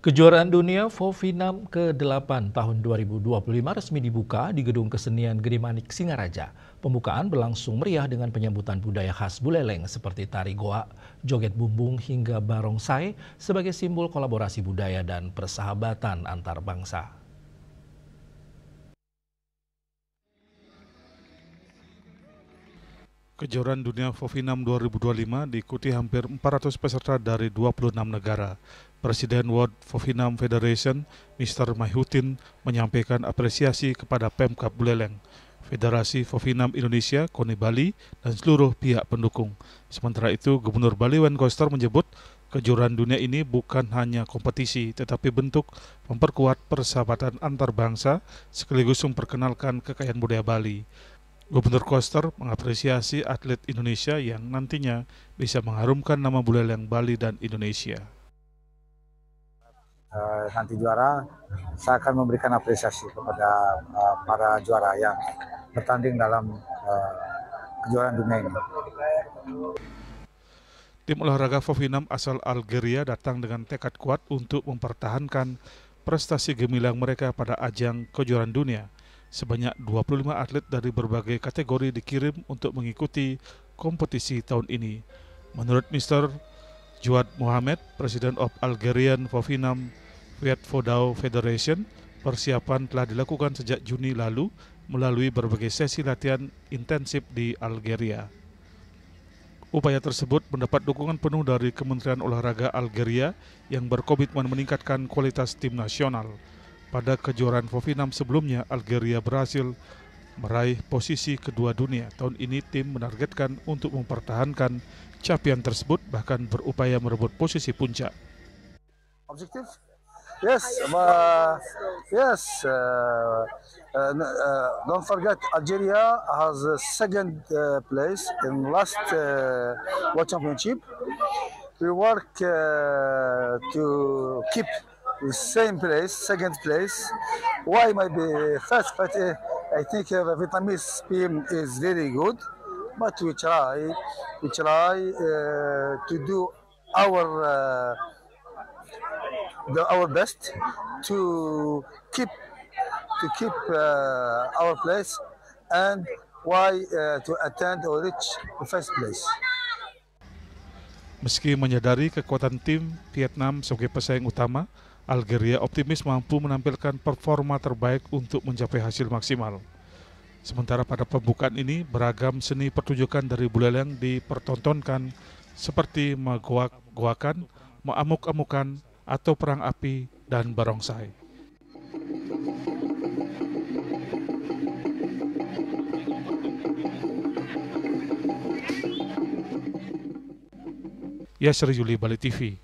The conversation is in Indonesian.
Kejuaraan Dunia Vovinam ke-8 tahun 2025 resmi dibuka di Gedung Kesenian Gede Manik, Singaraja. Pembukaan berlangsung meriah dengan penyambutan budaya khas Buleleng seperti tari goa, joget bumbung hingga barongsai sebagai simbol kolaborasi budaya dan persahabatan antar bangsa. Kejuaraan Dunia Vovinam 2025 diikuti hampir 400 peserta dari 26 negara. Presiden World Vovinam Federation, Mr. Maihutin, menyampaikan apresiasi kepada Pemkab Buleleng, Federasi Vovinam Indonesia, KONI Bali, dan seluruh pihak pendukung. Sementara itu, Gubernur Bali Wen Koster menyebut kejuaraan dunia ini bukan hanya kompetisi, tetapi bentuk memperkuat persahabatan antar bangsa sekaligus memperkenalkan kekayaan budaya Bali. Gubernur Koster mengapresiasi atlet Indonesia yang nantinya bisa mengharumkan nama Buleleng, Bali, dan Indonesia. Nanti juara, saya akan memberikan apresiasi kepada para juara yang bertanding dalam kejuaraan dunia ini. Tim olahraga Vovinam asal Algeria datang dengan tekad kuat untuk mempertahankan prestasi gemilang mereka pada ajang kejuaraan dunia. Sebanyak 25 atlet dari berbagai kategori dikirim untuk mengikuti kompetisi tahun ini. Menurut Mr. Juad Mohamed, President of Algerian Vovinam Vodao Federation, persiapan telah dilakukan sejak Juni lalu melalui berbagai sesi latihan intensif di Algeria. Upaya tersebut mendapat dukungan penuh dari Kementerian Olahraga Algeria yang berkomitmen meningkatkan kualitas tim nasional. Pada kejuaraan Vovinam sebelumnya, Algeria berhasil meraih posisi kedua dunia. Tahun ini tim menargetkan untuk mempertahankan capaian tersebut, bahkan berupaya merebut posisi puncak. Objektif? Yes, don't forget Algeria has second place in last World Championship. We work to keep the same place, second place. Why might be first, but I think Vietnamese team is very good, but we try to do our best to keep our place and to attend or reach the first place. Meski menyadari kekuatan tim Vietnam sebagai pesaing utama, Algeria optimis mampu menampilkan performa terbaik untuk mencapai hasil maksimal. Sementara pada pembukaan ini, beragam seni pertunjukan dari Buleleng dipertontonkan seperti megoak-goakan, mengamuk-amukan, atau perang api dan barongsai. Yasri Yuli, Bali TV.